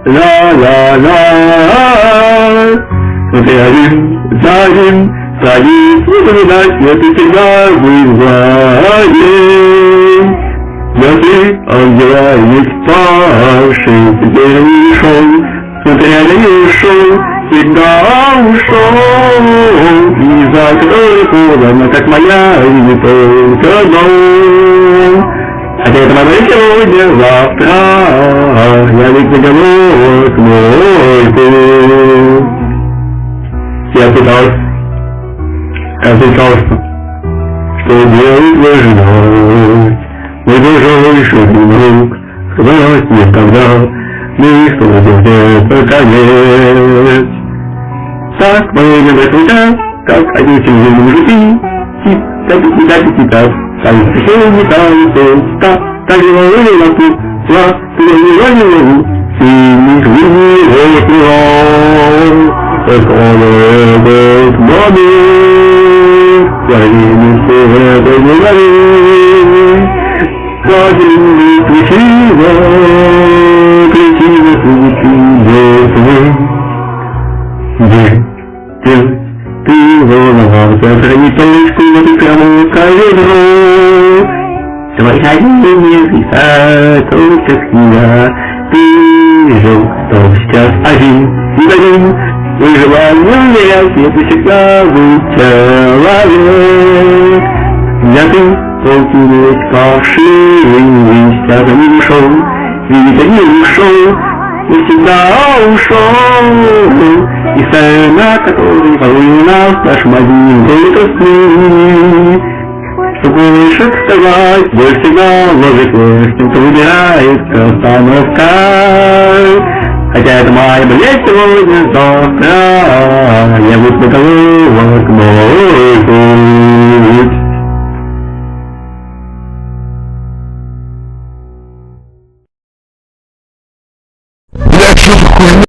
ла-ла-ла. Смотри один за одним, садись, не повидать, я ты всегда бываешь. Я ты, ангела, есть павший, теперь ушел, смотри, я не ушел, всегда ушел, и за которой холодно, как моя, и не только дом. Хотя это моя сегодня, завтра, я ведь заголовок мой путь. Я пытался, что делать вождать. Мой дорогой друг, сказать мне тогда, никто не это конец. Так мои небольшие, как один семьи мужики, тип-тип-тип-тип-тип, там не танцуют, так и волны на путь, я не могу, синих винных плевал, только он этот момент, я не это не говорит. Красивый, красиво, красиво, красиво. Ты волновался, хранить точку, вот и прямо коведро. Твоя не висает, только я. Ты жил, что сейчас один, выживание, я всегда был человек. Я ты, полтинуть павший, листья не ушел, видя не ушел, и всегда ушел. И сцена, который полный нас, наш один только сны. Чтобы лучше сказать, боль всегда ложит вверх, тем, кто выбирает остановка. Хотя это моя болезнь сегодня, завтра, я буду на головок мой путь. Блядь, что за хуйня?